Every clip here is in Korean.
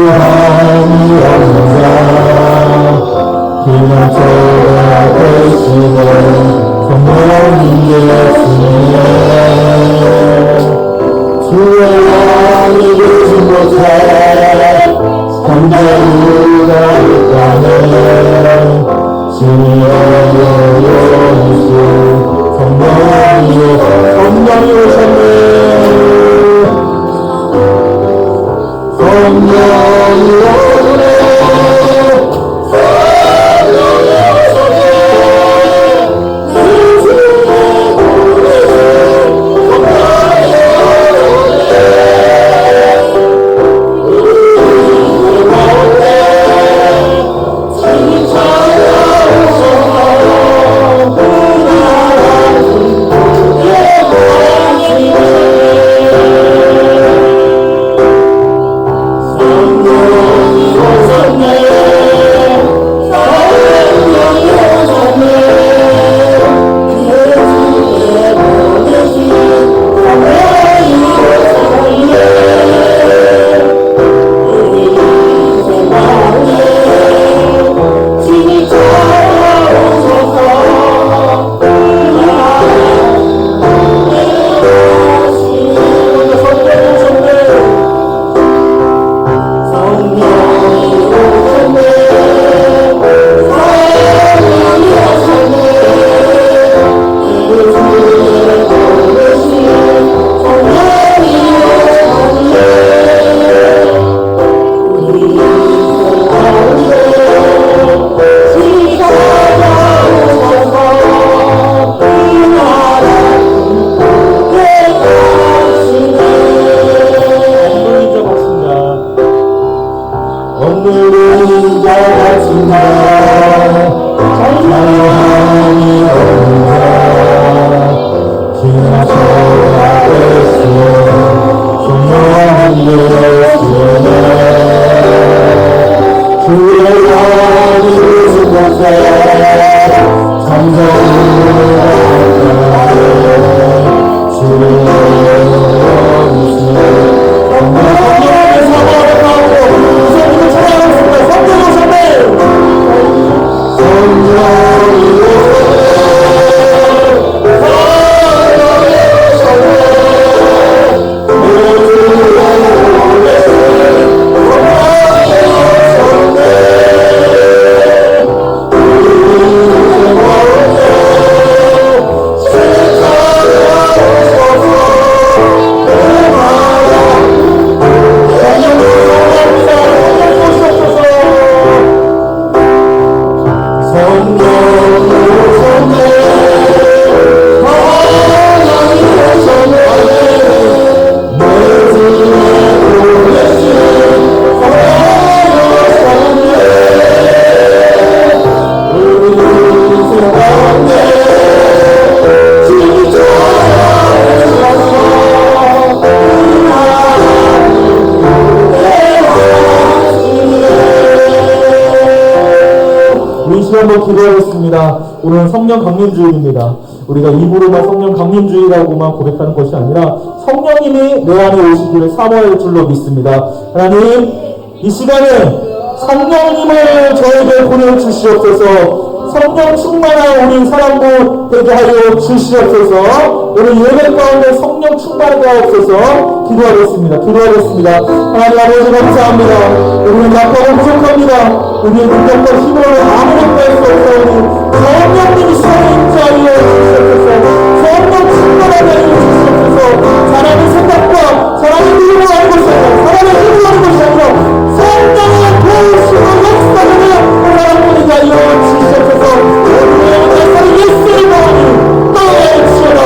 자유함이 없는가 기념처가 되시고 성령님 예수님 주의 영이 되신 곳에 성령으로 있다네 신이여 예수 성령이 오셨네 성령이 오셨네 한번 기도하겠습니다. 오늘은 성령 강림주일입니다. 우리가 입으로만 성령 강림주일이라고만 고백하는 것이 아니라 성령님이 내 안에 오시기를 사모할 줄로 믿습니다. 하나님, 이 시간에 성령님을 저에게 보내주시옵소서. 성령 충만한 우리 사랑도 되게 하여 주시옵소서. 오늘 예배 가운데 성령 충만하게 하옵소서. 기도하겠습니다. 하나님 아버지 감사합니다. 우리는 약하고 부족합니다. 우리의 능력과 힘으로는 아무것도 할 수 없사오니 성령님이 시간에 임재하여 주시옵소서. 성령 충만하게 하여 주시옵소서. 사람의 생각과 사람의 믿음을 하는 것이 아니라 사람의 힘을 하는 것이 아니라 성령의 도우심을 역사하는 사람들이 하여 주시옵소서. 오늘의 나사렛 예수의 마음이 떠나갈지어다.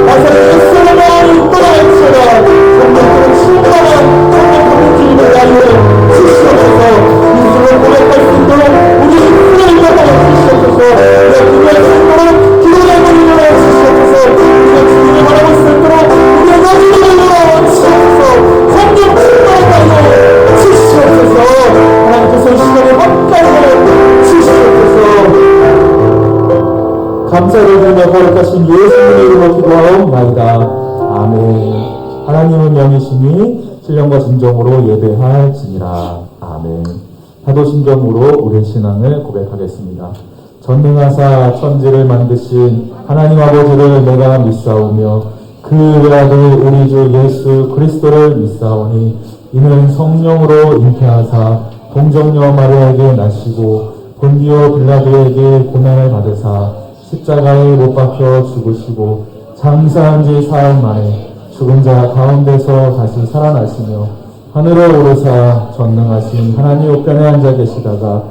나사렛 예수의 마음이 떠나갈지어다. 성령으로 충만한 성령 강림주일을 하여 주시옵소서. 인생을 고백할 수 있도록 우리 힘을 인정하여 주시옵소서. 우리가 기도할 수 있도록 기도의 머리를 열어 주시옵소서. 우리가 주님을 바라볼 수 있도록 우리의 머리를 열어 주시옵소서. 성령 충만하게 하여 주시옵소서. 하나님께서 이 시간에 함께하여 주시옵소서. 감사를 드리며 거룩하신 예수님의 이름으로 기도하옵나이다. 아멘. 하나님은 영이시니 신령과 진정으로 예배할지니라. 아멘. 사도신경으로 우리 신앙을 고백하겠습니다. 전능하사 천지를 만드신 하나님 아버지를 내가 믿사오며 그 외아들 우리 주 예수 그리스도를 믿사오니 이는 성령으로 잉태하사 동정녀 마리아에게 나시고 본디오 빌라도에게 고난을 받으사 십자가에 못 박혀 죽으시고 장사한 지 사흘 만에 죽은 자 가운데서 다시 살아나시며 하늘에 오르사 전능하신 하나님 우편에 앉아 계시다가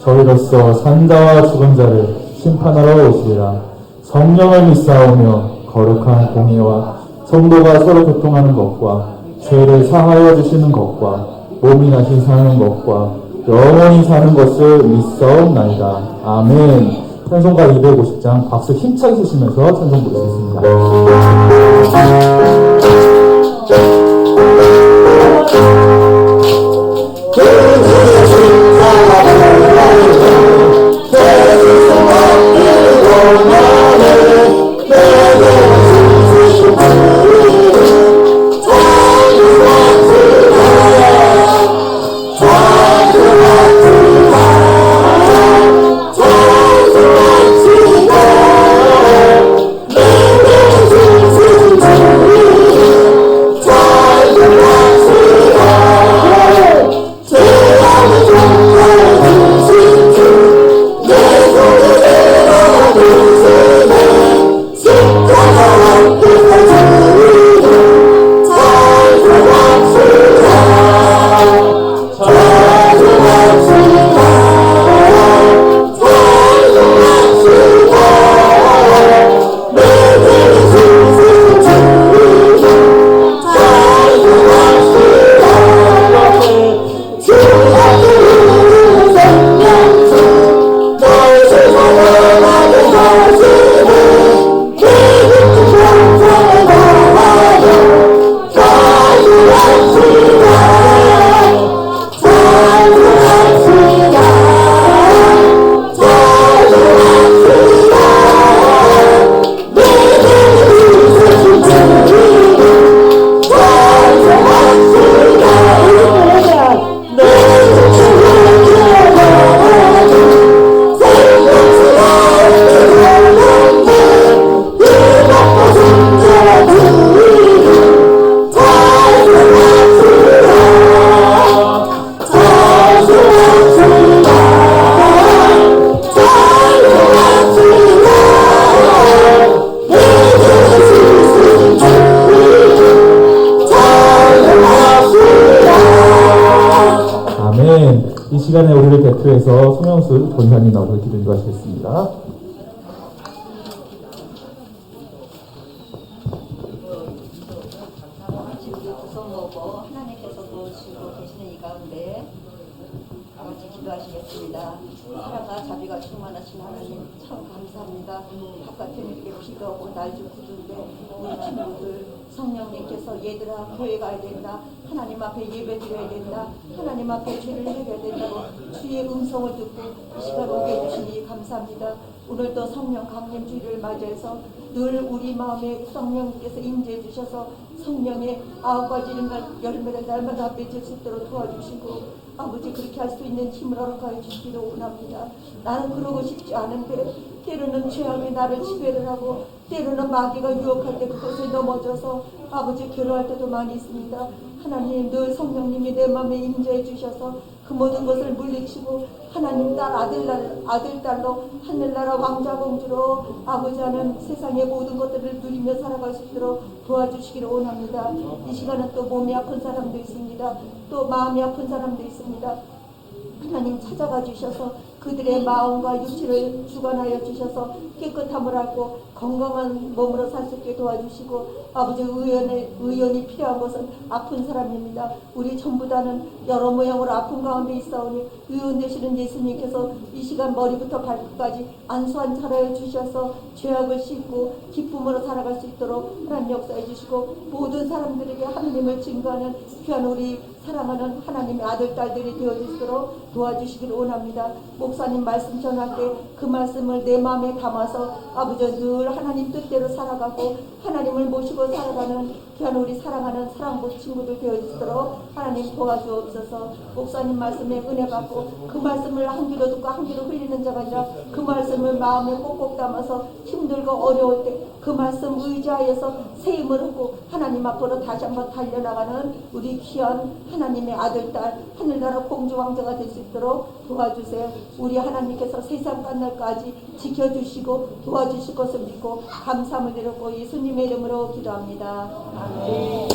저희로서 산자와 죽은 자를 심판하러 오시리라. 성령을 믿사오며 거룩한 공의와 성도가 서로 교통하는 것과 죄를 사하여 주시는 것과 몸이 다시 사는 것과 영원히 사는 것을 믿사옵나이다. 아멘. 찬송가 250장 박수 힘차게 치시면서 찬송 부르시겠습니다. 이 시간에 우리를 대표해서 송영수 권사님 나오셔서 기도 인도하시겠습니다. 하나님께서 도우시고 계시는 이 가운데 같이 기도하시겠습니다. 사랑과 자비가 충만하신 하나님 참 감사합니다. 바깥에 이렇게 비가 오고 날도 구두인데 우리 친구들 성령님께서 얘들아 교회 가야 된다. 하나님 앞에 예배 드려야 된다. 하나님 앞에 죄를 해야 된다고 주의 음성을 듣고 이 시간 오게 해주시니 감사합니다. 오늘도 성령 강림주의를 맞이해서 늘 우리 마음에 성령님께서 임재해 주셔서 성령의 아홉 가지 열매를 날마다 맺을 수 있도록 도와주시고 아버지 그렇게 할 수 있는 힘을 허락하여 주시기를 원합니다. 나는 그러고 싶지 않은데 때로는 죄악이 나를 지배를 하고 때로는 마귀가 유혹할 때 그것에 넘어져서 아버지 괴로워할 때도 많이 있습니다. 하나님 늘 성령님이 내 마음에 임재해 주셔서 그 모든 것을 물리치고 하나님 딸 아들딸로 하늘나라 왕자공주로 아버지 하는 세상의 모든 것들을 누리며 살아갈 수 있도록 도와주시기를 원합니다. 이 시간은 또 몸이 아픈 사람도 있습니다. 또 마음이 아픈 사람도 있습니다. 하나님 찾아가 주셔서 그들의 마음과 육체를 주관하여 주셔서 깨끗함을 알고 건강한 몸으로 살 수 있게 도와주시고 아버지 의원이 필요한 것은 아픈 사람입니다. 우리 전부 다는 여러 모양으로 아픈 가운데 있사오니 의원 되시는 예수님께서 이 시간 머리부터 발끝까지 안수한 차례를 주셔서 죄악을 씻고 기쁨으로 살아갈 수 있도록 하나님 역사해 주시고 모든 사람들에게 하나님을 증거하는 귀한 우리 사랑하는 하나님의 아들, 딸들이 되어주시도록 도와주시기를 원합니다. 목사님 말씀 전할 때 그 말씀을 내 마음에 담아서 아버지 늘 하나님 뜻대로 살아가고 하나님을 모시고 살아가는 귀한 우리 사랑하는 사랑부 친구들 되어주도록 하나님 도와주옵소서. 목사님 말씀에 은혜 받고 그 말씀을 한 귀로 듣고 한 귀로 흘리는 자가 아니라 그 말씀을 마음에 꼭꼭 담아서 힘들고 어려울 때 그 말씀 의지하여서 새 힘을 얻고 하나님 앞으로 다시 한번 달려나가는 우리 귀한 하나님의 아들, 딸, 하늘나라 공주 왕자가 될 수 있도록 도와주세요. 우리 하나님께서 세상 끝날까지 지켜주시고 도와주실 것을 믿고 감사함을 드렸고 예수님의 이름으로 기도합니다. 아멘.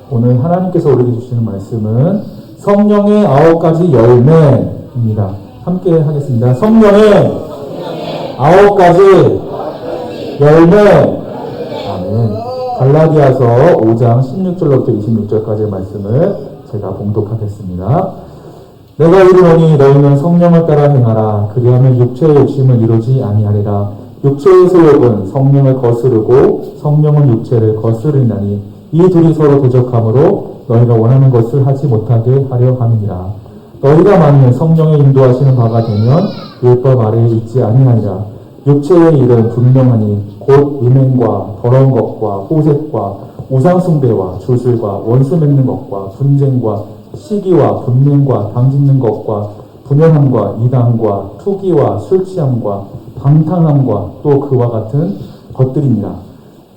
오늘 하나님께서 우리에게 주시는 말씀은 성령의 9가지 열매입니다. 함께 하겠습니다. 성령의 9가지 열매. 아멘. 갈라디아서 5장 16절로부터 26절까지의 말씀을 제가 봉독하겠습니다. 내가 이르노니 너희는 성령을 따라 행하라. 그리하면 육체의 욕심을 이루지 아니하리라. 육체의 소욕은 성령을 거스르고 성령은 육체를 거스르나니 이 둘이 서로 대적함으로 너희가 원하는 것을 하지 못하게 하려 함이니라. 너희가 만일 성령의 인도하시는 바가 되면 율법 아래에 있지 아니하리라. 육체의 일은 분명하니 곧 음행과 더러운 것과 호색과 우상숭배와 주술과 원수 맺는 것과 분쟁과 시기와 분냄과 당짓는 것과 분연함과 이단과 투기와 술취함과 방탕함과 또 그와 같은 것들이니라.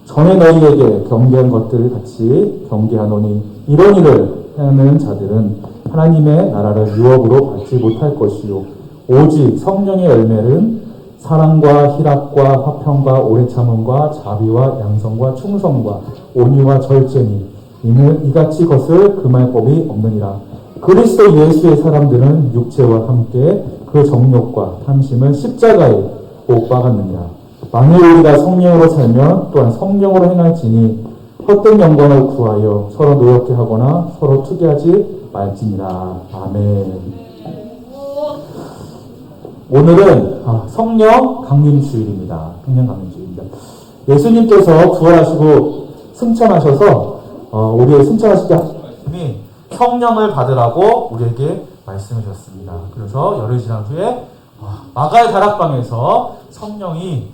전에 너희에게 경계한 것들을 같이 경계하노니 이런 일을 하는 자들은 하나님의 나라를 유업으로 받지 못할 것이요 오직 성령의 열매는 사랑과 희락과 화평과 오래 참음과 자비와 양성과 충성과 온유와 절제니 이는 이같이 것을 금할 법이 없느니라. 그리스도 예수의 사람들은 육체와 함께 그 정욕과 탐심을 십자가에 못 박았느니라. 만일 우리가 성령으로 살면 또한 성령으로 행할지니 헛된 영광을 구하여 서로 노엽게 하거나 서로 투기하지 말지니라. 아멘. 오늘은 성령 강림주일입니다. 성령 강림주일입니다. 예수님께서 부활하시고 승천하셔서 우리의 승천하실 때 하나님이 성령을 받으라고 우리에게 말씀해 주셨습니다. 그래서 열흘 지난 후에 마가의 다락방에서 성령이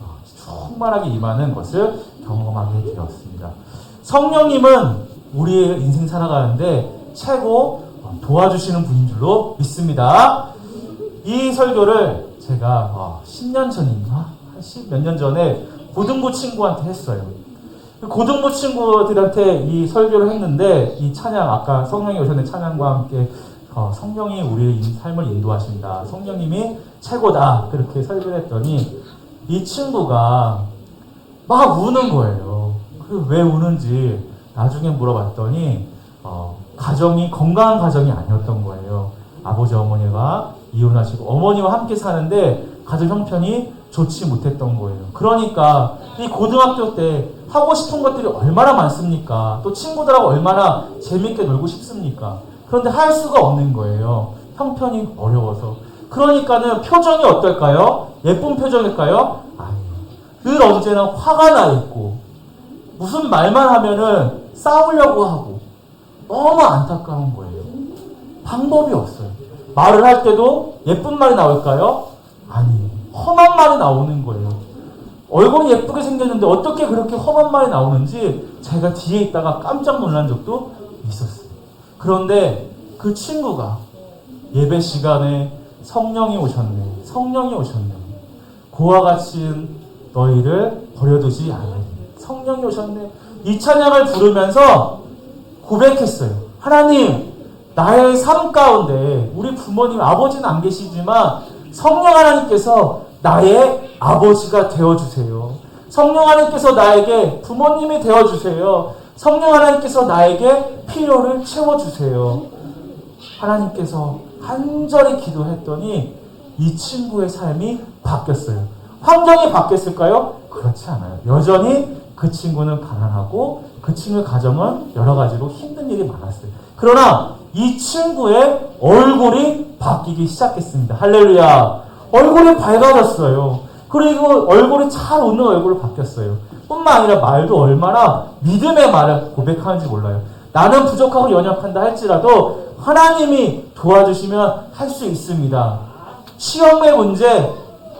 충만하게 임하는 것을 경험하게 되었습니다. 성령님은 우리의 인생 살아가는데 최고 도와주시는 분인 줄로 믿습니다. 이 설교를 제가 10년 전인가? 한 10몇 년 전에 고등부 친구한테 했어요. 고등부 친구들한테 이 설교를 했는데 이 찬양, 아까 성령이 오셨는 찬양과 함께 성령이 우리의 삶을 인도하신다. 성령님이 최고다. 그렇게 설교를 했더니 이 친구가 막 우는 거예요. 왜 우는지 나중에 물어봤더니 가정이 건강한 가정이 아니었던 거예요. 아버지 어머니가 이혼하시고 어머니와 함께 사는데 가정 형편이 좋지 못했던 거예요. 그러니까 이 고등학교 때 하고 싶은 것들이 얼마나 많습니까? 또 친구들하고 얼마나 재밌게 놀고 싶습니까? 그런데 할 수가 없는 거예요. 형편이 어려워서. 그러니까는 표정이 어떨까요? 예쁜 표정일까요? 아니에요. 늘 언제나 화가 나 있고 무슨 말만 하면은 싸우려고 하고 너무 안타까운 거예요. 방법이 없어요. 말을 할 때도 예쁜 말이 나올까요? 아니에요. 험한 말이 나오는 거예요. 얼굴이 예쁘게 생겼는데 어떻게 그렇게 험한 말이 나오는지 제가 뒤에 있다가 깜짝 놀란 적도 있었어요. 그런데 그 친구가 예배 시간에 성령이 오셨네. 성령이 오셨네. 그와 같이 너희를 버려두지 않으리. 성령이 오셨네. 이 찬양을 부르면서 고백했어요. 하나님, 나의 삶 가운데 우리 부모님, 아버지는 안 계시지만 성령 하나님께서 나의 아버지가 되어주세요. 성령 하나님께서 나에게 부모님이 되어주세요. 성령 하나님께서 나에게 필요를 채워주세요. 하나님께서 간절히 기도했더니 이 친구의 삶이 바뀌었어요. 환경이 바뀌었을까요? 그렇지 않아요. 여전히 그 친구는 가난하고 그 친구의 가정은 여러 가지로 힘든 일이 많았어요. 그러나 이 친구의 얼굴이 바뀌기 시작했습니다. 할렐루야. 얼굴이 밝아졌어요. 그리고 얼굴이 잘 웃는 얼굴로 바뀌었어요. 뿐만 아니라 말도 얼마나 믿음의 말을 고백하는지 몰라요. 나는 부족하고 연약한다 할지라도 하나님이 도와주시면 할 수 있습니다. 시험의 문제,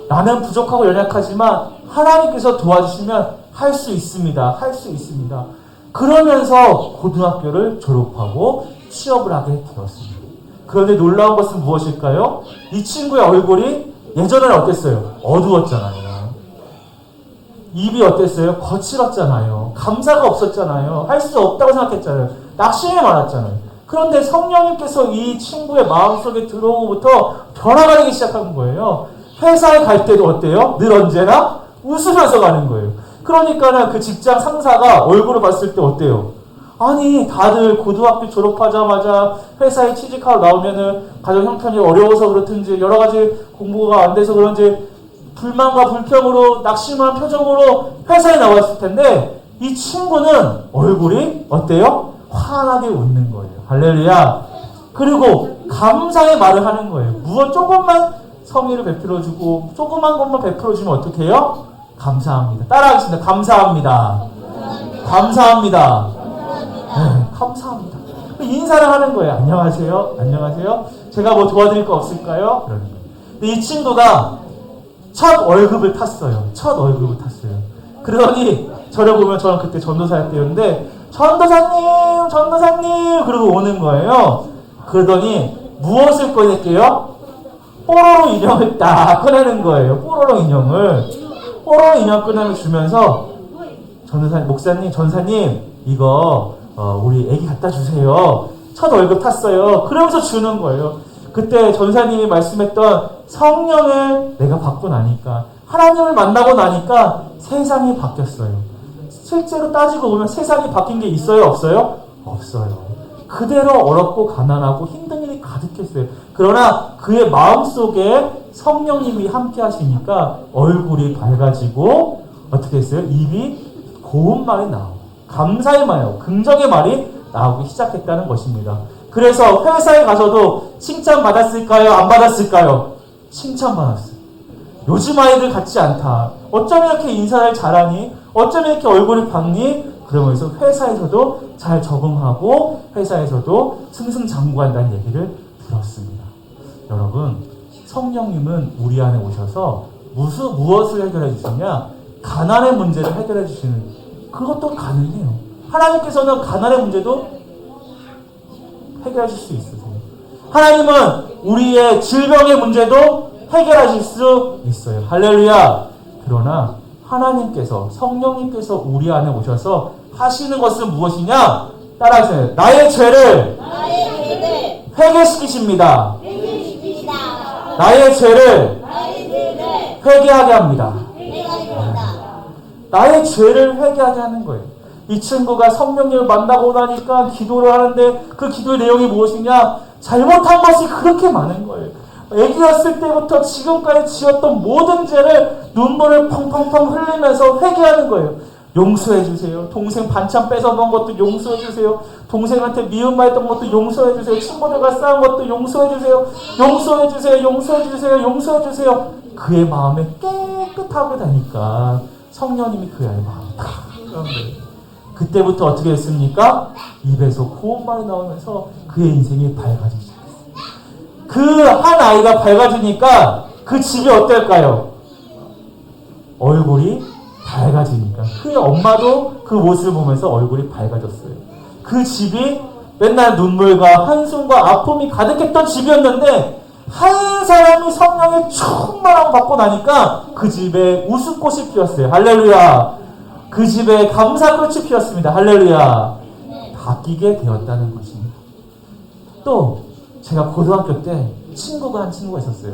나는 부족하고 연약하지만 하나님께서 도와주시면 할 수 있습니다. 할 수 있습니다. 그러면서 고등학교를 졸업하고 취업을 하게 되었습니다. 그런데 놀라운 것은 무엇일까요? 이 친구의 얼굴이 예전에는 어땠어요? 어두웠잖아요. 입이 어땠어요? 거칠었잖아요. 감사가 없었잖아요. 할 수 없다고 생각했잖아요. 낙심이 많았잖아요. 그런데 성령님께서 이 친구의 마음속에 들어오고부터 변화가 되기 시작한 거예요. 회사에 갈 때도 어때요? 늘 언제나 웃으면서 가는 거예요. 그러니까는 그 직장 상사가 얼굴을 봤을 때 어때요? 아니, 다들 고등학교 졸업하자마자 회사에 취직하러 나오면은 가정 형편이 어려워서 그렇든지 여러 가지 공부가 안 돼서 그런지 불만과 불평으로 낙심한 표정으로 회사에 나왔을 텐데 이 친구는 얼굴이 어때요? 환하게 웃는 거예요. 할렐루야. 그리고 감사의 말을 하는 거예요. 무엇 조금만 성의를 베풀어주고 조그만 것만 베풀어주면 어떻게 해요? 감사합니다. 따라하겠습니다. 감사합니다. 감사합니다. 네, 감사합니다. 인사를 하는 거예요. 안녕하세요. 안녕하세요. 제가 뭐 도와드릴 거 없을까요? 그러는 거예요. 근데 이 친구가 첫 월급을 탔어요. 첫 월급을 탔어요. 그러더니 저를 보면 저는 그때 전도사일 때였는데 전도사님, 전도사님 그러고 오는 거예요. 그러더니 무엇을 꺼낼게요? 뽀로로 인형을 딱 꺼내는 거예요. 뽀로로 인형을. 뽀로로 인형 꺼내면 주면서 전도사님, 목사님, 전사님 이거 우리 애기 갖다 주세요. 첫 월급 탔어요. 그러면서 주는 거예요. 그때 전사님이 말씀했던 성령을 내가 받고 나니까 하나님을 만나고 나니까 세상이 바뀌었어요. 실제로 따지고 보면 세상이 바뀐 게 있어요? 없어요? 없어요. 그대로 어렵고 가난하고 힘든 일이 가득했어요. 그러나 그의 마음속에 성령님이 함께 하시니까 얼굴이 밝아지고 어떻게 했어요? 입이 고운 말이 나오고 감사의 말이요, 긍정의 말이 나오기 시작했다는 것입니다. 그래서 회사에 가서도 칭찬 받았을까요? 안 받았을까요? 칭찬 받았어요. 요즘 아이들 같지 않다. 어쩜 이렇게 인사를 잘하니? 어쩜 이렇게 얼굴이 밝니? 그러면서 회사에서도 잘 적응하고 회사에서도 승승장구한다는 얘기를 들었습니다. 여러분, 성령님은 우리 안에 오셔서 무엇을 해결해 주시냐? 가난의 문제를 해결해 주시는, 그것도 가능해요. 하나님께서는 가난의 문제도 해결하실 수 있으세요. 하나님은 우리의 질병의 문제도 해결하실 수 있어요. 할렐루야. 그러나 하나님께서, 성령님께서 우리 안에 오셔서 하시는 것은 무엇이냐? 따라하세요. 나의 죄를 회개시키십니다. 나의 죄를 회개하게 합니다. 나의 죄를 회개하게 하는 거예요. 이 친구가 성령님을 만나고 나니까 기도를 하는데 그 기도의 내용이 무엇이냐? 잘못한 것이 그렇게 많은 거예요. 애기였을 때부터 지금까지 지었던 모든 죄를 눈물을 펑펑펑 흘리면서 회개하는 거예요. 용서해주세요. 동생 반찬 뺏어먹은 것도 용서해주세요. 동생한테 미운 말 했던 것도 용서해주세요. 친구들과 싸운 것도 용서해주세요. 용서해주세요. 용서해주세요. 용서해주세요. 그의 마음에 깨끗하게 되니까 성령님이 그의 마음을 다 그런 거예요. 그때부터 어떻게 됐습니까? 입에서 고운 말이 나오면서 그의 인생이 밝아지기 시작했어요. 그 한 아이가 밝아지니까 그 집이 어떨까요? 얼굴이 밝아지니까 그 엄마도 그 모습을 보면서 얼굴이 밝아졌어요. 그 집이 맨날 눈물과 한숨과 아픔이 가득했던 집이었는데 한 사람이 성령의 충만함을 받고 나니까 그 집에 웃음꽃이 피었어요. 할렐루야. 그 집에 감사꽃이 피었습니다. 할렐루야. 바뀌게 되었다는 것입니다. 또 제가 고등학교 때 한 친구가 있었어요.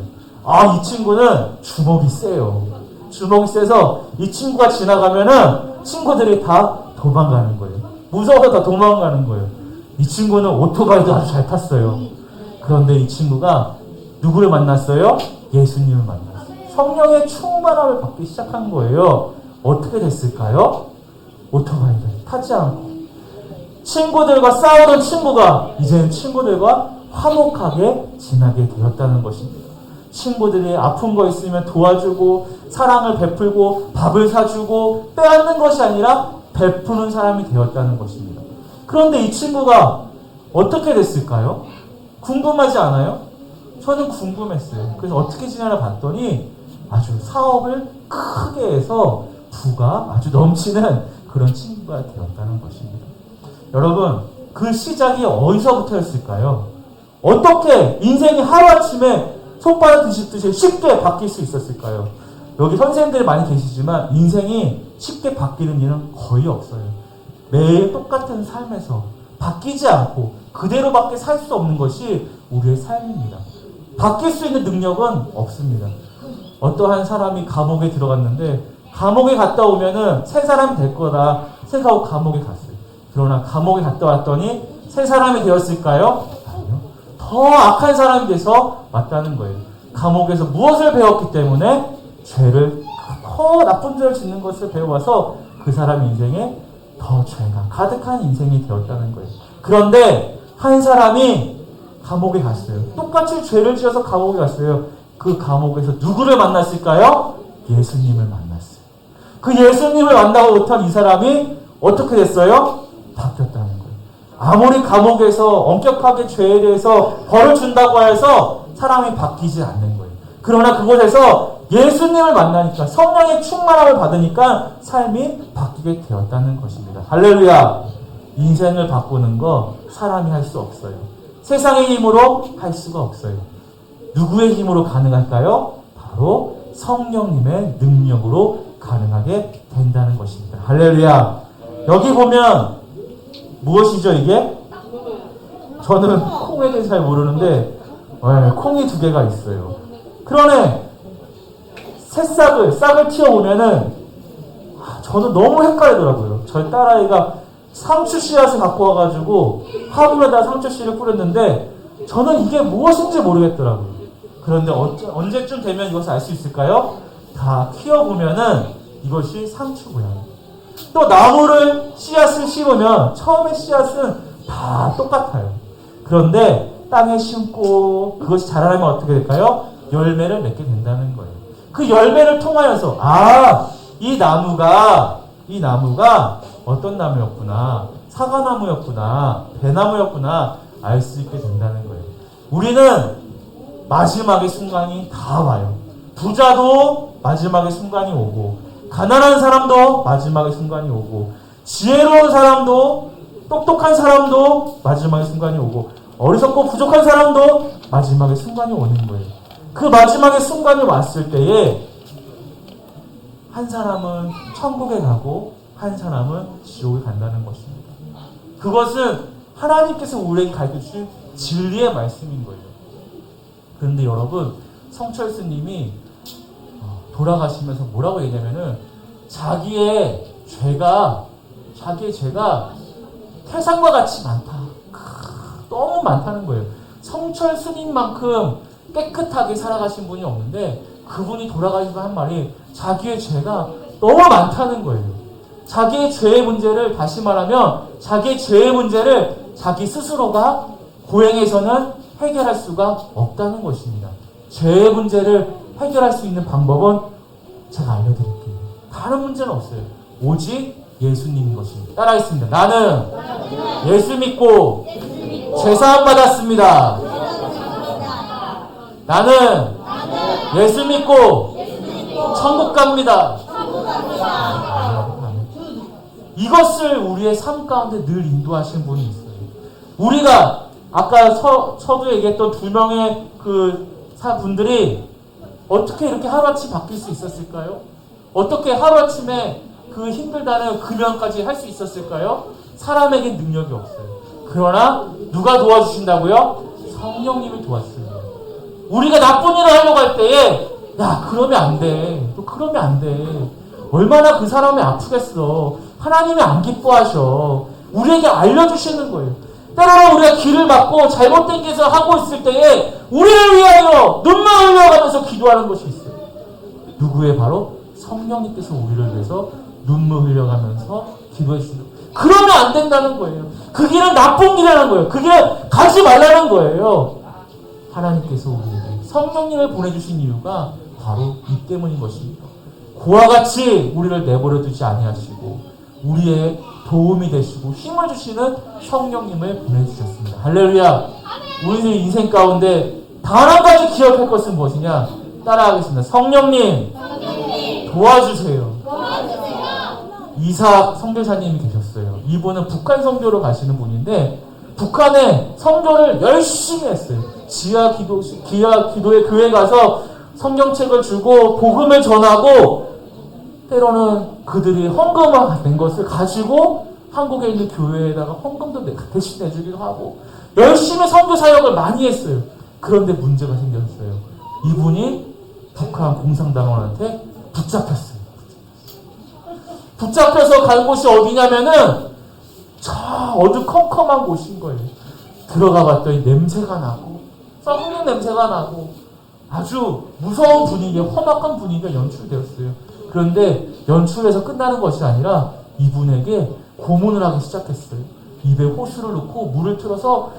이 친구는 주먹이 세요. 주먹이 세서 이 친구가 지나가면은 친구들이 다 도망가는 거예요. 무서워서 다 도망가는 거예요. 이 친구는 오토바이도 아주 잘 탔어요. 그런데 이 친구가 누구를 만났어요? 예수님을 만났어요. 성령의 충만함을 받기 시작한 거예요. 어떻게 됐을까요? 오토바이를 타지 않고 친구들과 싸우던 친구가 이제는 친구들과 화목하게 지나게 되었다는 것입니다. 친구들이 아픈 거 있으면 도와주고 사랑을 베풀고 밥을 사주고 빼앗는 것이 아니라 베푸는 사람이 되었다는 것입니다. 그런데 이 친구가 어떻게 됐을까요? 궁금하지 않아요? 저는 궁금했어요. 그래서 어떻게 지내나 봤더니 아주 사업을 크게 해서 부가 아주 넘치는 그런 친구가 되었다는 것입니다. 여러분, 그 시작이 어디서부터였을까요? 어떻게 인생이 하루아침에 손바닥 뒤집듯이 쉽게 바뀔 수 있었을까요? 여기 선생님들이 많이 계시지만 인생이 쉽게 바뀌는 일은 거의 없어요. 매일 똑같은 삶에서 바뀌지 않고 그대로밖에 살 수 없는 것이 우리의 삶입니다. 바뀔 수 있는 능력은 없습니다. 어떠한 사람이 감옥에 들어갔는데 감옥에 갔다 오면은 새 사람이 될 거다 생각하고 감옥에 갔어요. 그러나 감옥에 갔다 왔더니 새 사람이 되었을까요? 아니요. 더 악한 사람이 돼서 왔다는 거예요. 감옥에서 무엇을 배웠기 때문에 더 나쁜 죄를 짓는 것을 배워와서 그 사람 인생에 더 죄가 가득한 인생이 되었다는 거예요. 그런데 한 사람이 감옥에 갔어요. 똑같이 죄를 지어서 감옥에 갔어요. 그 감옥에서 누구를 만났을까요? 예수님을 만났어요. 그 예수님을 만나고부터 이 사람이 어떻게 됐어요? 바뀌었다는 거예요. 아무리 감옥에서 엄격하게 죄에 대해서 벌을 준다고 해서 사람이 바뀌지 않는 거예요. 그러나 그곳에서 예수님을 만나니까 성령의 충만함을 받으니까 삶이 바뀌게 되었다는 것입니다. 할렐루야! 인생을 바꾸는 거 사람이 할 수 없어요. 세상의 힘으로 할 수가 없어요. 누구의 힘으로 가능할까요? 바로 성령님의 능력으로 가능하게 된다는 것입니다. 할렐루야! 여기 보면 무엇이죠 이게? 저는 콩에 대해 잘 모르는데 콩이 2개가 있어요. 그러네 싹을 튀어보면은 저는 너무 헷갈리더라고요. 저희 딸아이가 상추 씨앗을 갖고 와가지고 화분에다 상추 씨를 뿌렸는데 저는 이게 무엇인지 모르겠더라고요. 그런데 언제쯤 되면 이것을 알 수 있을까요? 다 키워보면은 이것이 상추고요. 또 나무를 씨앗을 심으면 처음에 씨앗은 다 똑같아요. 그런데 땅에 심고 그것이 자라나면 어떻게 될까요? 열매를 맺게 된다는 거예요. 그 열매를 통하여서 이 나무가 어떤 나무였구나, 사과나무였구나, 배나무였구나 알 수 있게 된다는 거예요. 우리는 마지막의 순간이 다 와요. 부자도 마지막의 순간이 오고 가난한 사람도 마지막의 순간이 오고 지혜로운 사람도 똑똑한 사람도 마지막의 순간이 오고 어리석고 부족한 사람도 마지막의 순간이 오는 거예요. 그 마지막의 순간이 왔을 때에 한 사람은 천국에 가고 한 사람은 지옥에 간다는 것입니다. 그것은 하나님께서 우리에게 가르쳐주신 진리의 말씀인 거예요. 그런데 여러분, 성철 스님이 돌아가시면서 뭐라고 얘기하면은 자기의 죄가 태산과 같이 많다. 너무 많다는 거예요. 성철 스님만큼 깨끗하게 살아가신 분이 없는데 그분이 돌아가시면서 한 말이 자기의 죄가 너무 많다는 거예요. 자기의 죄의 문제를 다시 말하면 자기의 죄의 문제를 자기 스스로가 고행해서는 해결할 수가 없다는 것입니다. 죄의 문제를 해결할 수 있는 방법은 제가 알려드릴게요. 다른 문제는 없어요. 오직 예수님인 것입니다. 따라하겠습니다. 나는 예수 믿고 죄사함 받았습니다. 나는 예수 믿고 천국 갑니다. 이것을 우리의 삶 가운데 늘 인도하시는 분이 있어요. 우리가 아까 서두에 얘기했던 2명의 분들이 어떻게 이렇게 하루아침 바뀔 수 있었을까요? 어떻게 하루아침에 그 힘들다는 금연까지 할 수 있었을까요? 사람에겐 능력이 없어요. 그러나 누가 도와주신다고요? 성령님이 도와주십니다. 우리가 나쁜 일을 하려고 할 때에 그러면 안 돼. 또 그러면 안 돼. 얼마나 그 사람이 아프겠어. 하나님이 안 기뻐하셔. 우리에게 알려주시는 거예요. 때로는 우리가 길을 막고 잘못된 짓을 하고 있을 때에 우리를 위하여 눈물 흘려가면서 기도하는 것이 있어요. 누구의? 바로 성령님께서 우리를 위해서 눈물 흘려가면서 기도해 주시는 거예요. 그러면 안 된다는 거예요. 그 길은 나쁜 길이라는 거예요. 그 길을 가지 말라는 거예요. 하나님께서 우리에게 성령님을 보내주신 이유가 바로 이 때문인 것입니다. 그와 같이 우리를 내버려 두지 아니하시고 우리의 도움이 되시고 힘을 주시는 성령님을 보내주셨습니다. 할렐루야. 우리의 인생 가운데 단 한 가지 기억할 것은 무엇이냐? 따라하겠습니다. 성령님 도와주세요. 이삭 선교사님이 계셨어요. 이분은 북한 선교로 가시는 분인데 북한에 선교를 열심히 했어요. 지하 기도의 교회 가서 성경책을 주고 복음을 전하고 때로는 그들이 헌금을 낸 것을 가지고 한국에 있는 교회에다가 헌금도 대신 내주기도 하고 열심히 선교 사역을 많이 했어요. 그런데 문제가 생겼어요. 이분이 북한 공산당원한테 붙잡혔어요. 붙잡혀서 간 곳이 어디냐면은 저 어두컴컴한 곳인 거예요. 들어가 봤더니 냄새가 나고 썩는 냄새가 나고 아주 무서운 분위기, 험악한 분위기가 연출되었어요. 그런데 연출에서 끝나는 것이 아니라 이분에게 고문을 하기 시작했어요. 입에 호수를 넣고 물을 틀어서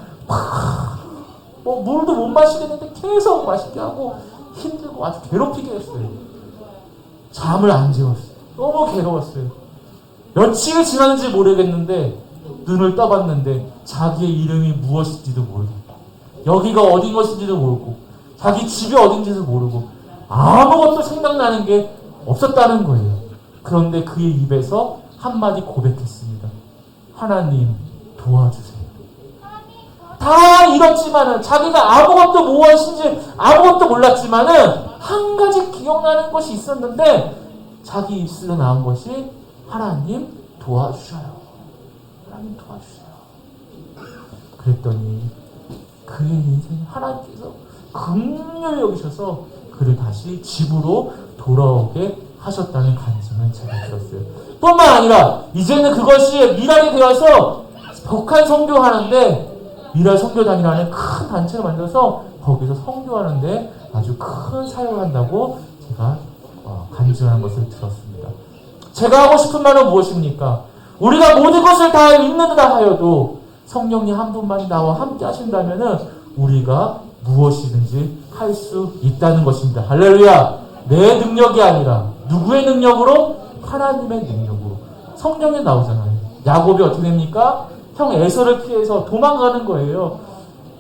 물도 못 마시겠는데 계속 맛있게 하고 힘들고 아주 괴롭히게 했어요. 잠을 안 재웠어요. 너무 괴로웠어요. 며칠이 지났는지 모르겠는데 눈을 떠봤는데 자기의 이름이 무엇인지도 모르겠고 여기가 어딘 것인지도 모르고 자기 집이 어딘지도 모르고 아무것도 생각나는 게 없었다는 거예요. 그런데 그의 입에서 한마디 고백했습니다. 하나님 도와주세요. 다 잃었지만은 자기가 아무것도 무엇인지 아무것도 몰랐지만은 한 가지 기억나는 것이 있었는데 자기 입술로 나온 것이 하나님 도와주셔요. 하나님 도와주세요. 그랬더니 그의 인생 하나님께서 긍휼히 여기셔서 그를 다시 집으로 돌아오게 하셨다는 간증을 제가 들었어요. 뿐만 아니라 이제는 그것이 미랄이 되어서 북한 선교하는데 미랄 선교단이라는 큰 단체를 만들어서 거기서 선교하는데 아주 큰 사역을 한다고 제가 간증하는 것을 들었습니다. 제가 하고 싶은 말은 무엇입니까? 우리가 모든 것을 다 잊는다 하여도 성령님 한 분만이 나와 함께 하신다면은 우리가 무엇이든지 할 수 있다는 것입니다. 할렐루야! 내 능력이 아니라 누구의 능력으로? 하나님의 능력으로. 성경에 나오잖아요. 야곱이 어떻게 됩니까? 형 에서를 피해서 도망가는 거예요.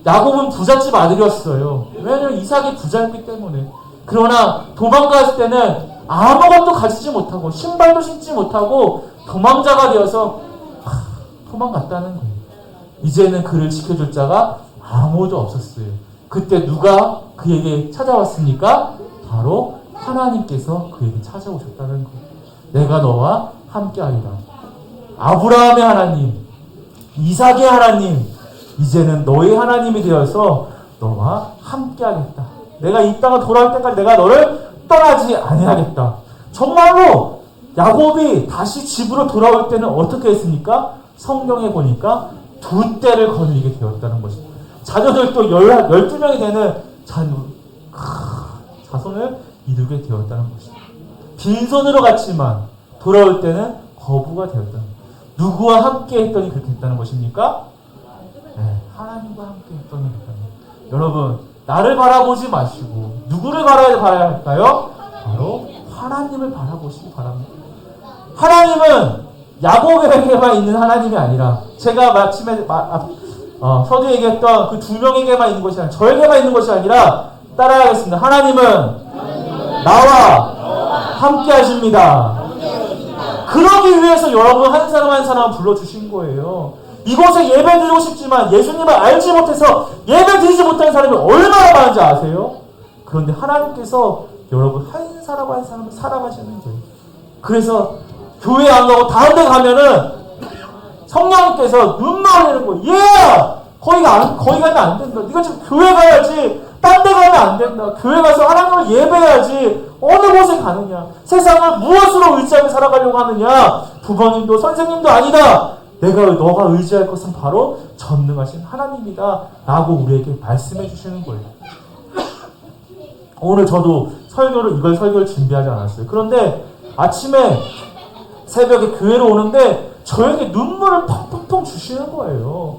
야곱은 부잣집 아들이었어요. 왜냐하면 이삭이 부자였기 때문에. 그러나 도망갔을 때는 아무것도 가지지 못하고 신발도 신지 못하고 도망자가 되어서 도망갔다는 거예요. 이제는 그를 지켜줄 자가 아무도 없었어요. 그때 누가 그에게 찾아왔습니까? 바로 하나님께서 그에게 찾아오셨다는 거예요. 내가 너와 함께하리라. 아브라함의 하나님, 이삭의 하나님, 이제는 너의 하나님이 되어서 너와 함께하겠다. 내가 이 땅을 돌아올 때까지 내가 너를 떠나지 아니하겠다. 정말로 야곱이 다시 집으로 돌아올 때는 어떻게 했습니까? 성경에 보니까 두 떼를 거느리게 되었다는 것입니다. 자녀들도 12명이 되는 자손을 이루게 되었다는 것입니다. 빈손으로 갔지만 돌아올 때는 거부가 되었다는 것입니다. 누구와 함께 했더니 그렇게 했다는 것입니까? 네, 하나님과 함께 했더니 그렇다는 것입니다. 여러분, 나를 바라보지 마시고 누구를 바라야 할까요? 바로 하나님을 바라보시기 바랍니다. 하나님은 야곱에게만 있는 하나님이 아니라 제가 마침에 서두에 얘기했던 그 두 명에게만 있는 것이 아니라 저에게만 있는 것이 아니라 따라하겠습니다. 하나님은 나와 함께 하십니다. 그러기 위해서 여러분 한 사람 한 사람 불러주신 거예요. 이곳에 예배 드리고 싶지만 예수님을 알지 못해서 예배 드리지 못하는 사람이 얼마나 많은지 아세요? 그런데 하나님께서 여러분 한 사람 한 사람을 사랑하시는 거예요. 그래서 교회 안 가고 다른 데 가면은 성령님께서 눈물 흘리는 거예요. 얘야! 거기 가면 안 된다. 네가 지금 교회 가야지. 딴 데 가면 안 된다. 교회 가서 하나님을 예배해야지. 어느 곳에 가느냐. 세상을 무엇으로 의지하며 살아가려고 하느냐. 부모님도 선생님도 아니다. 너가 의지할 것은 바로 전능하신 하나님이다. 라고 우리에게 말씀해 주시는 거예요. 오늘 저도 설교를 준비하지 않았어요. 그런데 아침에 새벽에 교회로 오는데 저에게 눈물을 펑펑펑 주시는 거예요.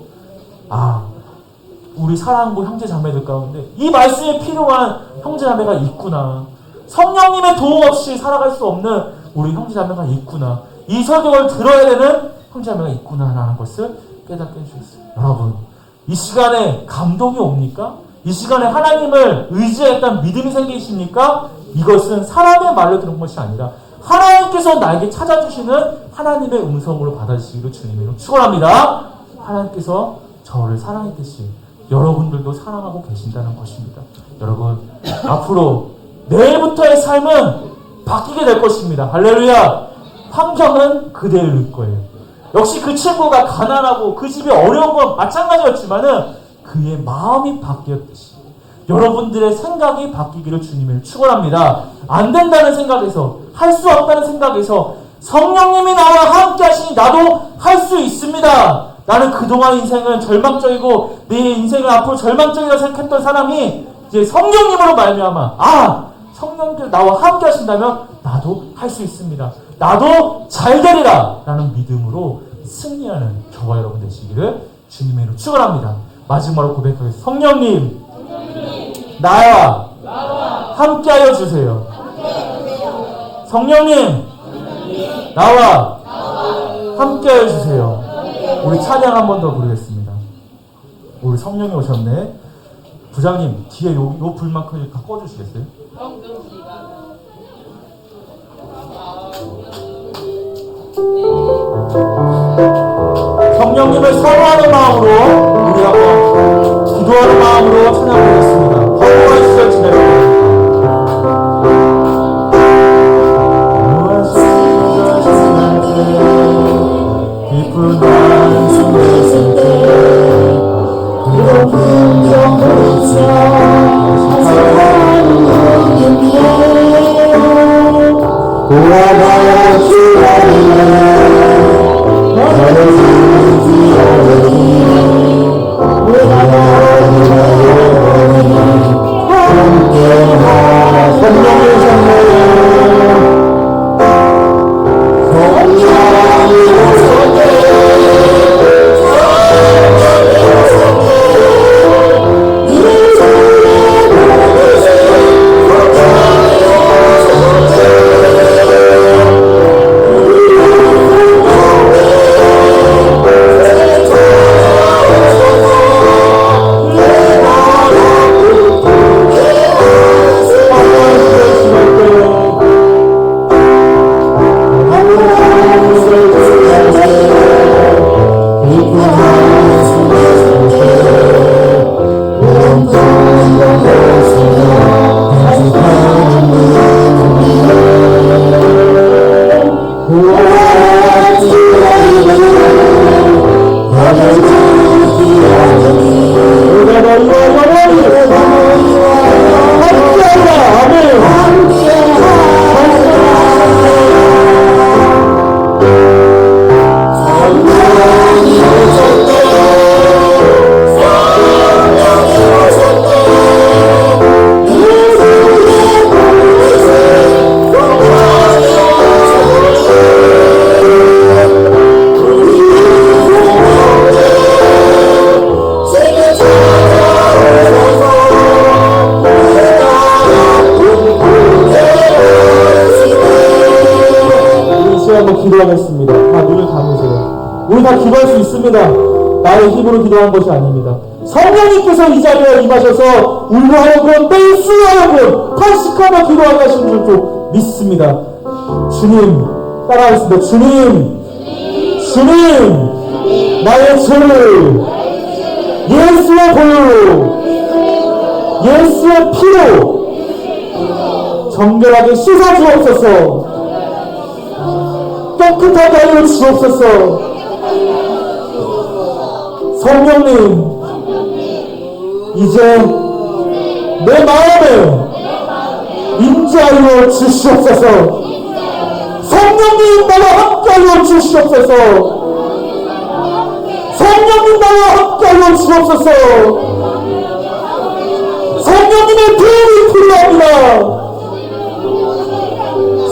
우리 사랑하고 형제 자매들 가운데 이 말씀에 필요한 형제 자매가 있구나. 성령님의 도움 없이 살아갈 수 없는 우리 형제 자매가 있구나. 이 설교를 들어야 되는 형제 자매가 있구나라는 것을 깨닫게 해주셨어요. 여러분, 이 시간에 감동이 옵니까? 이 시간에 하나님을 의지했던 믿음이 생기십니까? 이것은 사람의 말로 들은 것이 아니라 하나님께서 나에게 찾아주시는 하나님의 음성으로 받아주시기를 주님으로 축원합니다. 하나님께서 저를 사랑했듯이 여러분들도 사랑하고 계신다는 것입니다. 여러분, 앞으로 내일부터의 삶은 바뀌게 될 것입니다. 할렐루야. 환경은 그대로일 거예요. 역시 그 친구가 가난하고 그 집이 어려운 건 마찬가지였지만은 그의 마음이 바뀌었듯이 여러분들의 생각이 바뀌기를 주님을 축원합니다. 안 된다는 생각에서, 할 수 없다는 생각에서 성령님이 나와 함께 하시니 나도 할 수 있습니다. 나는 그동안 인생은 절망적이고 내 인생을 앞으로 절망적이라고 생각했던 사람이 이제 성령님으로 말미암아 성령님께서 나와 함께 하신다면 나도 할 수 있습니다. 나도 잘 되리라 라는 믿음으로 승리하는 저와 여러분 되시기를 주님의 이름으로 축원합니다. 마지막으로 고백하겠습니다. 성령님, 나와 함께하여 주세요. 성령님, 나와 함께하여 주세요. 우리 찬양 한 번 더 부르겠습니다. 우리 성령이 오셨네. 부장님, 뒤에 요 불만큼 다 꺼주시겠어요? 성령님을 사랑하는 마음으로 우리 한번 기도하는 마음으로 찬양하겠습니다. 허무한 시절 지내고 깊은 한숨을 쉴 때 그런 긍정으로서 사랑하는 너에게 돌아가 주라니 나를 지키라니 내가 너를 함께하라. 성령의 성령 기도하겠습니다. 다 눈을 감으세요. 우리 다 기도할 수 있습니다. 나의 힘으로 기도한 것이 아닙니다. 성령님께서 이 자리에 임하셔서 울고 하여금 뺄수 하여금 탄식하며 기도하게 하신 줄 믿습니다. 주님, 따라하겠습니다. 주님, 나의 죄를 예수의 보혈로 예수의 피로 정결하게 씻어 주옵소서. 깨끗하게 하여 주옵소서. 성령님, 이제 내 마음에 임재하여 주시옵소서. 성령님, 나와 함께하여 주시옵소서. 성령님, 나와 함께하여 주옵소서. 성령님의 도움이 필요합니다.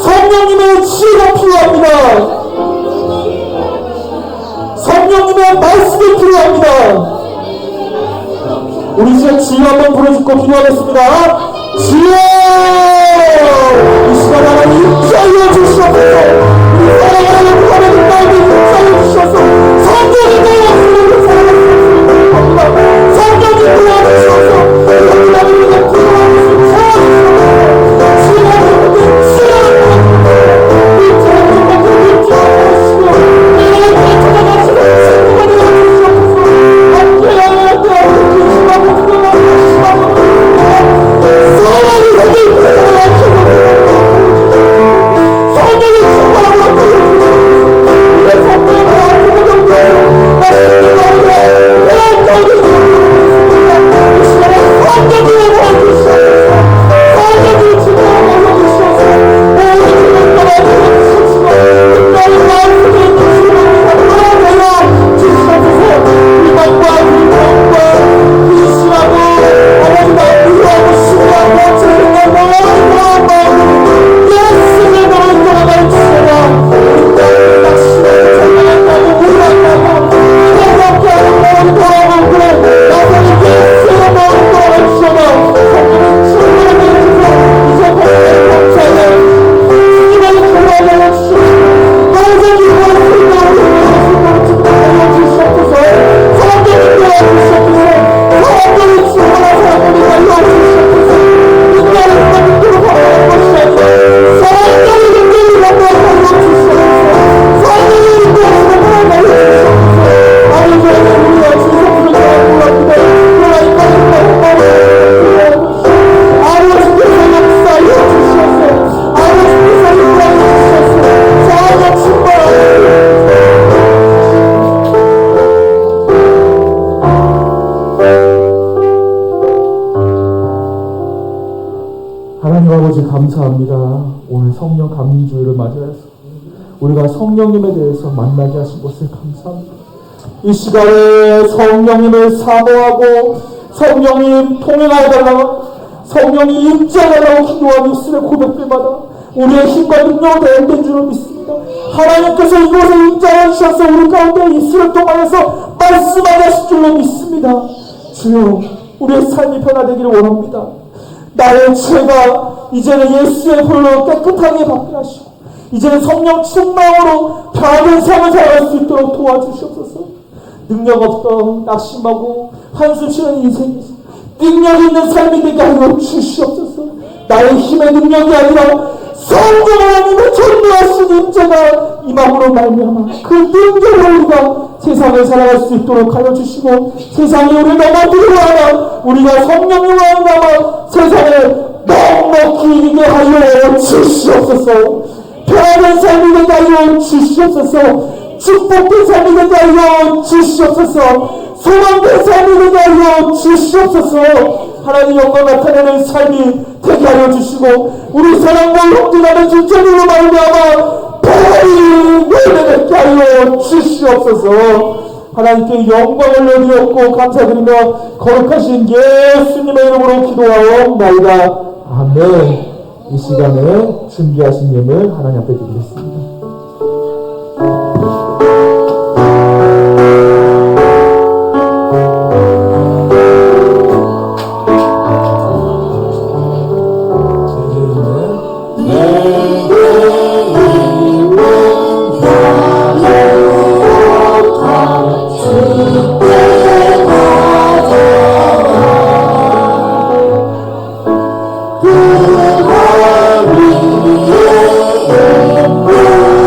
성령님의 치유가 필요합니다. 성령님의 말씀이 필요합니다. 우리 시간 주여 한번 부르짖고 기도하겠습니다. 주여! 이 시간 하나님 인자하여 주시옵소서. 우리 사랑하는 하나님 마음에 인자하여 주셔서 성령이 되어 살아가시옵소서. 성령이 도와주셔서 우리 나를 위해 구원하실 수 있도록 주여 하나님 아버지 감사합니다. 오늘 성령 감리주일을 맞이해서 우리가 성령님에 대해서 만나게 하신 것을 감사합니다. 이 시간에 성령님을 사모하고 성령님 통행하여달라고 성령이 임재하라고 기도하는 입술의 고백들마다 우리의 힘과 능력을 대한된 줄을 믿습니다. 하나님께서 이곳에 임재하여 주셔서 우리 가운데 입술을 통하여서 말씀하게 하실 줄로 믿습니다. 주여 우리의 삶이 변화되기를 원합니다. 나의 죄가 이제는 예수의 불로 깨끗하게 받게 하시고 이제는 성령 충만으로 변화된 삶을 살아갈 수 있도록 도와주시옵소서. 능력 없던 낙심하고 한숨 쉬는 인생에서 능력 있는 삶이 되게 하여 주시옵소서. 나의 힘의 능력이 아니라 성령 하나님의 전도하신 임재가 임함으로 말미암아 그 능력으로 우리가 세상을 살아갈 수 있도록 하여 주시고 세상이 우리를 넘어뜨리고 하나 우리가 성령님을 만나며 세상을 넉넉히 이기게 하여 주시옵소서. 편안한 삶이 되게 하여 주시옵소서. 축복된 삶이 되게 하여 주시옵소서. 소망된 삶이 되게 하여 주시옵소서. 하나님 영광 나타내는 삶이 되게 하여 주시고 우리 사랑과 형제라는 주체들로 말미암아 보혈이 열매맺게 하여 주시옵소서. 하나님께 영광을 내드렸고 감사드리며 거룩하신 예수님의 이름으로 기도하옵나이다. 아멘. 이 시간에 준비하신 예물 하나님 앞에 드리겠습니다. 그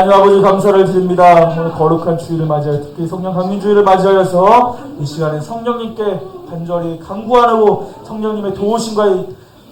하나님 아버지 감사를 드립니다. 오늘 거룩한 주일을 맞이하여 특히 성령 강림주일을 맞이하여서 이 시간에 성령님께 간절히 간구하고 성령님의 도우심과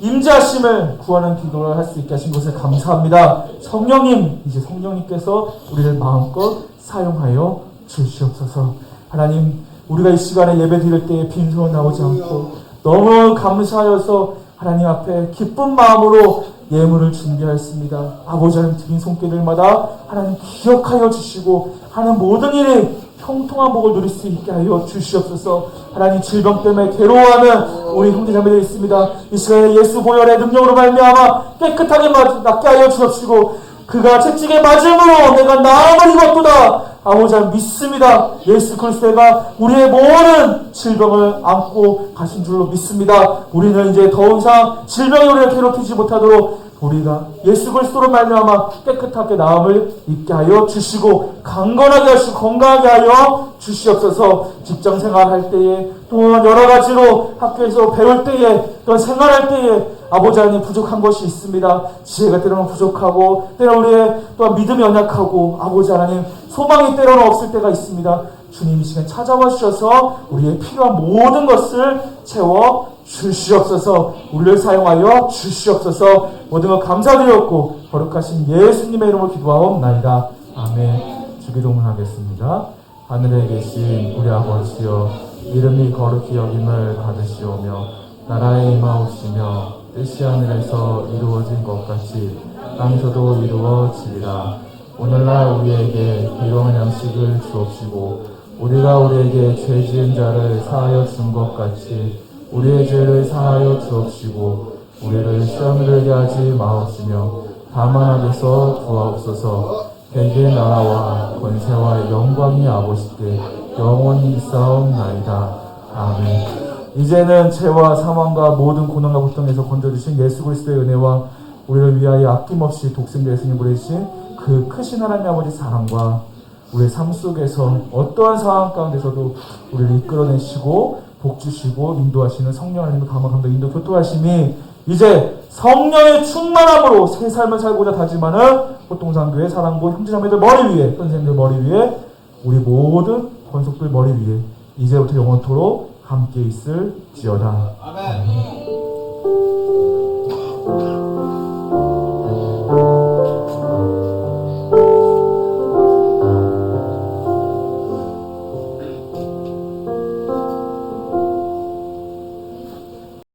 임재하심을 구하는 기도를 할 수 있게 하신 것을 감사합니다. 성령님, 이제 성령님께서 우리를 마음껏 사용하여 주시옵소서. 하나님, 우리가 이 시간에 예배 드릴 때에 빈손 나오지 않고 너무 감사하여서 하나님 앞에 기쁜 마음으로 예물을 준비하였습니다. 아버지 하나님 드린 손길들마다 하나님 기억하여 주시고 하는 모든 일이 형통한 복을 누릴 수 있게 하여 주시옵소서. 하나님 질병 때문에 괴로워하는 우리 형제자매들이 있습니다. 이 시간에 예수 보혈의 능력으로 말미암아 깨끗하게 낫게 하여 주옵시고 그가 채찍에 맞음으로 내가 나음을 입었도다. 아버지 하나님 믿습니다. 예수 그리스도가 우리의 모든 질병을 안고 가신 줄로 믿습니다. 우리는 이제 더 이상 질병이 우리를 괴롭히지 못하도록 우리가 예수 그리스도로 말미암아 깨끗하게 나음을 입게 하여 주시고 강건하게 하시고 건강하게 하여 주시옵소서. 직장 생활할 때에 또한 여러 가지로 학교에서 배울 때에 또한 생활할 때에 아버지 하나님 부족한 것이 있습니다. 지혜가 때로는 부족하고 때로는 우리의 또한 믿음이 연약하고 아버지 하나님 소망이 때로는 없을 때가 있습니다. 주님 이 시간 찾아와 주셔서 우리의 필요한 모든 것을 채워 주시옵소서. 우리를 사용하여 주시옵소서. 모든 것 감사드렸고 거룩하신 예수님의 이름으로 기도하옵나이다. 아멘. 주기도문 하겠습니다. 하늘에 계신 우리 아버지여 이름이 거룩히 여김을 받으시오며 나라에 임하옵시며 뜻이 하늘에서 이루어진 것 같이 땅에서도 이루어지리라. 오늘날 우리에게 일용할 양식을 주옵시고 우리가 우리에게 죄 지은 자를 사하여 준 것 같이 우리의 죄를 사하여 주옵시고 우리를 시험에 들게 하지 마옵시며 다만 악에서 구하옵소서. 대개의 나라와 권세와 영광이 아버지께 영원히 있사옵나이다. 아멘. 이제는 죄와 사망과 모든 고난과 고통에서 건져주신 예수 그리스도의 은혜와 우리를 위하여 아낌없이 독생자 예수님 보내신 그 크신 하나님 아버지 사랑과 우리의 삶 속에서 어떠한 상황 가운데서도 우리를 이끌어내시고 복주시고 인도하시는 성령 하나님의 감화 감동 인도 교통하심이 이제 성령의 충만함으로 새 삶을 살고자 다짐하는 호통상교회 사랑부 형제자매들 머리 위에 선생님들 머리 위에 우리 모든 권속들 머리 위에 이제부터 영원토록 함께 있을지어다. 아멘.